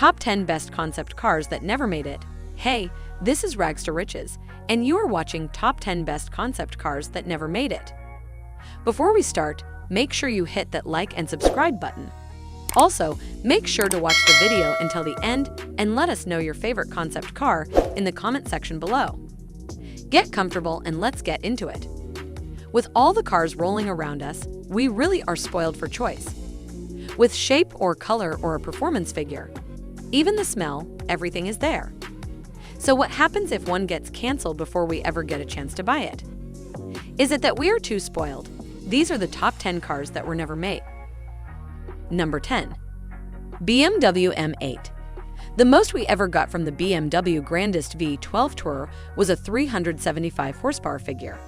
Top 10 Best Concept Cars That Never Made It. Hey, this is Rags to Riches, and you are watching Top 10 Best Concept Cars That Never Made It. Before we start, make sure you hit that like and subscribe button. Also, make sure to watch the video until the end and let us know your favorite concept car in the comment section below. Get comfortable and let's get into it. With all the cars rolling around us, we really are spoiled for choice. With shape or color or a performance figure, even the smell, everything is there. So what happens if one gets canceled before we ever get a chance to buy it? Is it that we are too spoiled? These are the top 10 cars that were never made. Number 10. BMW M8. The most we ever got from the BMW Grandest V12 Tourer was a 375 horsepower figure.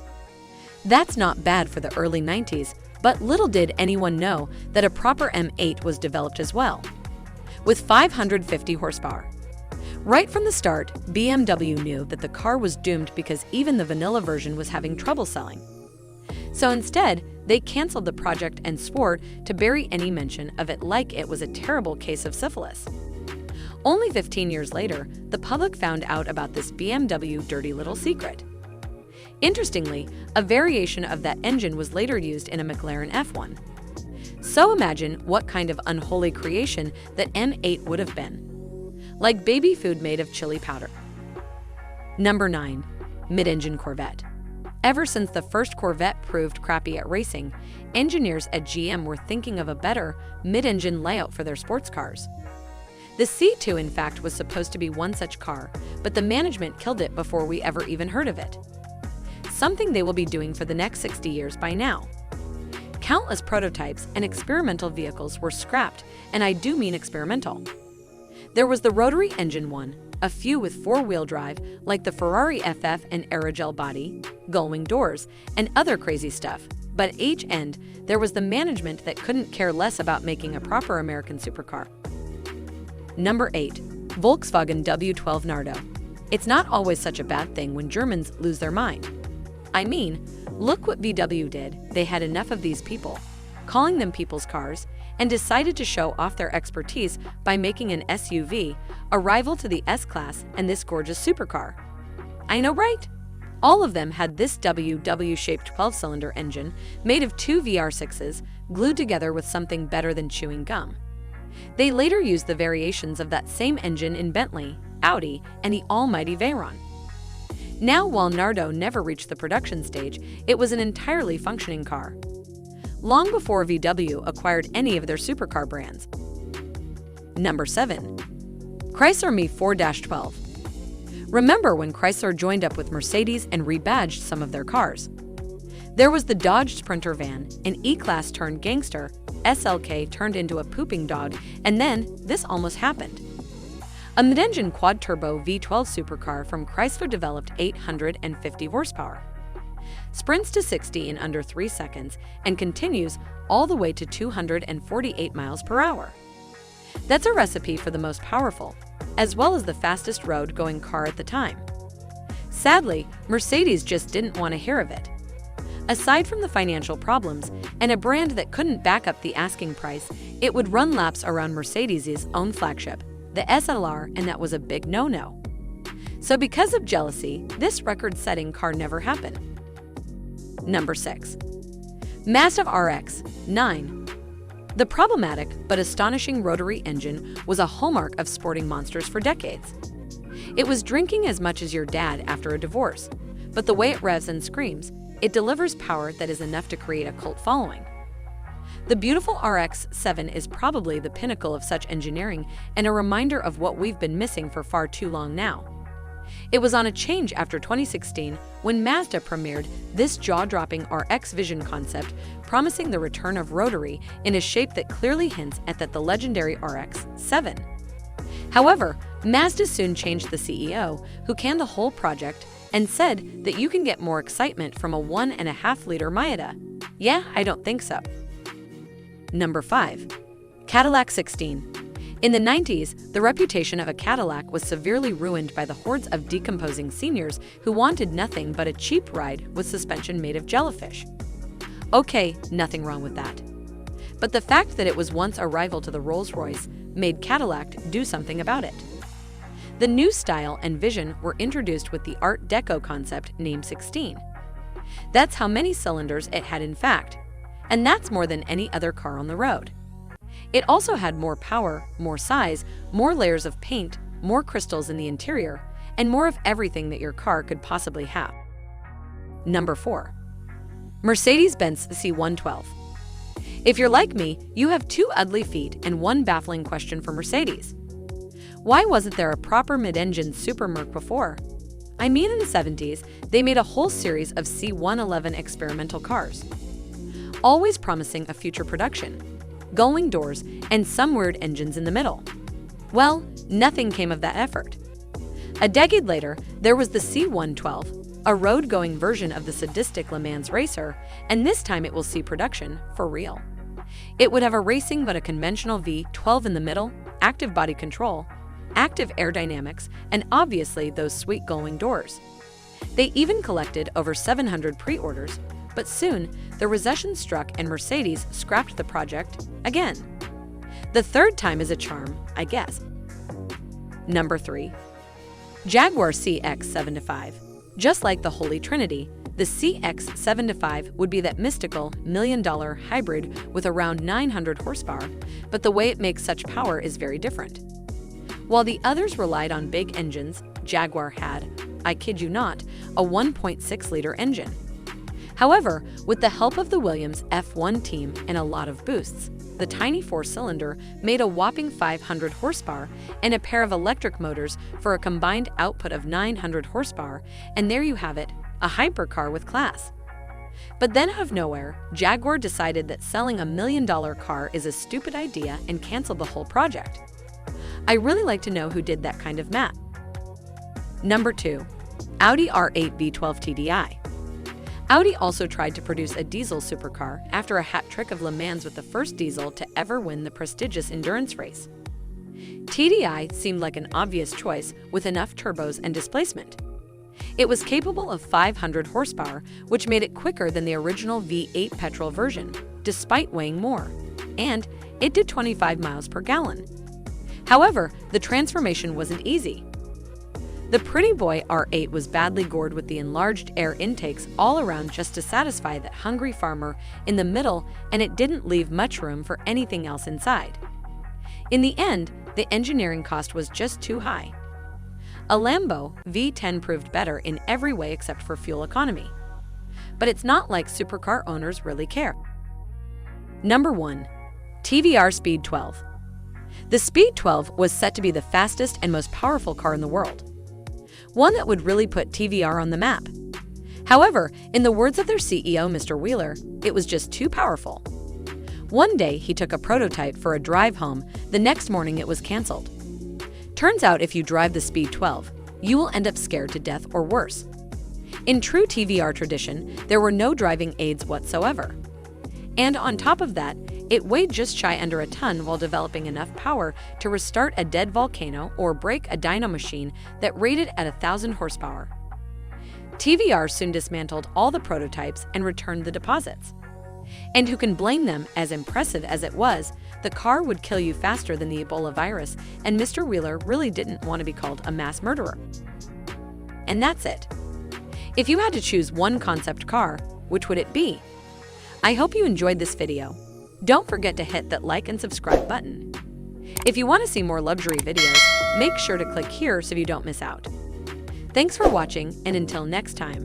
That's not bad for the early 90s, but little did anyone know that a proper M8 was developed as well, with 550 horsepower. Right from the start, BMW knew that the car was doomed because even the vanilla version was having trouble selling. So instead, they canceled the project and swore to bury any mention of it like it was a terrible case of syphilis. Only 15 years later, the public found out about this BMW dirty little secret. Interestingly, a variation of that engine was later used in a McLaren F1. So imagine what kind of unholy creation that M8 would have been. Like baby food made of chili powder. Number 9. Mid-engine Corvette. Ever since the first Corvette proved crappy at racing, engineers at GM were thinking of a better mid-engine layout for their sports cars. The C2 in fact was supposed to be one such car, but the management killed it before we ever even heard of it. Something they will be doing for the next 60 years by now. Countless prototypes and experimental vehicles were scrapped, and I do mean experimental. There was the rotary engine one, a few with four-wheel drive like the Ferrari FF and aerogel body, gullwing doors, and other crazy stuff. But at each end, there was the management that couldn't care less about making a proper American supercar. Number 8. Volkswagen W12 Nardo. It's not always such a bad thing when Germans lose their mind. I mean, look what VW did. They had enough of these people, calling them people's cars, and decided to show off their expertise by making an SUV, a rival to the S-Class and this gorgeous supercar. I know, right? All of them had this WW-shaped 12-cylinder engine made of two VR6s glued together with something better than chewing gum. They later used the variations of that same engine in Bentley, Audi, and the almighty Veyron. Now, while Nardo never reached the production stage, it was an entirely functioning car. Long before VW acquired any of their supercar brands. Number 7. Chrysler Me 4-12. Remember when Chrysler joined up with Mercedes and rebadged some of their cars? There was the Dodge Sprinter van, an E-Class turned gangster, SLK turned into a pooping dog, and then this almost happened. A mid-engine quad-turbo V12 supercar from Chrysler developed 850 horsepower. Sprints to 60 in under 3 seconds and continues all the way to 248 miles per hour. That's a recipe for the most powerful, as well as the fastest road-going car at the time. Sadly, Mercedes just didn't want to hear of it. Aside from the financial problems and a brand that couldn't back up the asking price, it would run laps around Mercedes' own flagship, the SLR, and that was a big no-no. So because of jealousy, this record-setting car never happened. Number 6. Mazda RX-9. The problematic but astonishing rotary engine was a hallmark of sporting monsters for decades. It was drinking as much as your dad after a divorce, but the way it revs and screams, it delivers power that is enough to create a cult following. The beautiful RX-7 is probably the pinnacle of such engineering and a reminder of what we've been missing for far too long now. It was on a change after 2016 when Mazda premiered this jaw-dropping RX Vision concept, promising the return of rotary in a shape that clearly hints at the legendary RX-7. However, Mazda soon changed the CEO, who canned the whole project and said that you can get more excitement from a 1.5-liter Miata. Yeah, I don't think so. Number 5. Cadillac 16. In the 90s, the reputation of a Cadillac was severely ruined by the hordes of decomposing seniors who wanted nothing but a cheap ride with suspension made of jellyfish. Okay, nothing wrong with that. But the fact that it was once a rival to the Rolls-Royce made Cadillac do something about it. The new style and vision were introduced with the Art Deco concept named 16. That's how many cylinders it had in fact, and that's more than any other car on the road. It also had more power, more size, more layers of paint, more crystals in the interior, and more of everything that your car could possibly have. Number 4. Mercedes-Benz C112. If you're like me, you have 2 ugly feet and 1 baffling question for Mercedes. Why wasn't there a proper mid-engine Super Merc before? I mean, in the 70s, they made a whole series of C111 experimental cars, always promising a future production, gullwing doors, and some weird engines in the middle. Well, nothing came of that effort. A decade later, there was the C112, a road-going version of the sadistic Le Mans racer, and this time it will see production for real. It would have a racing but a conventional V12 in the middle, active body control, active aerodynamics, and obviously those sweet gullwing doors. They even collected over 700 pre-orders, but soon the recession struck and Mercedes scrapped the project again. The third time is a charm, I guess. Number 3. Jaguar CX-7-5. Just like the Holy Trinity, the CX-7-5 would be that mystical million-dollar hybrid with around 900 horsepower, but the way it makes such power is very different. While the others relied on big engines, Jaguar had, I kid you not, a 1.6-liter engine. However, with the help of the Williams F1 team and a lot of boosts, the tiny 4-cylinder made a whopping 500 horsepower and a pair of electric motors for a combined output of 900 horsepower, and there you have it, a hypercar with class. But then out of nowhere, Jaguar decided that selling a $1 million car is a stupid idea and canceled the whole project. I really like to know who did that kind of math. Number 2. Audi R8 V12 TDI. Audi also tried to produce a diesel supercar after a hat trick of Le Mans with the first diesel to ever win the prestigious endurance race. TDI seemed like an obvious choice with enough turbos and displacement. It was capable of 500 horsepower, which made it quicker than the original V8 petrol version, despite weighing more, and it did 25 miles per gallon. However, the transformation wasn't easy. The pretty boy R8 was badly gored with the enlarged air intakes all around just to satisfy that hungry farmer in the middle, and it didn't leave much room for anything else inside. In the end, the engineering cost was just too high. A Lambo V10 proved better in every way except for fuel economy. But it's not like supercar owners really care. Number 1. TVR Speed 12. The Speed 12 was set to be the fastest and most powerful car in the world, one that would really put TVR on the map. However, in the words of their CEO, Mr. Wheeler, it was just too powerful. One day, he took a prototype for a drive home. The next morning, it was canceled. Turns out if you drive the Speed 12, you will end up scared to death or worse. In true TVR tradition, there were no driving aids whatsoever. And on top of that, it weighed just shy under a ton while developing enough power to restart a dead volcano or break a dyno machine that rated at 1,000 horsepower. TVR soon dismantled all the prototypes and returned the deposits. And who can blame them? As impressive as it was, the car would kill you faster than the Ebola virus, and Mr. Wheeler really didn't want to be called a mass murderer. And that's it. If you had to choose one concept car, which would it be? I hope you enjoyed this video. Don't forget to hit that like and subscribe button. If you want to see more luxury videos, make sure to click here so you don't miss out. Thanks for watching, and until next time.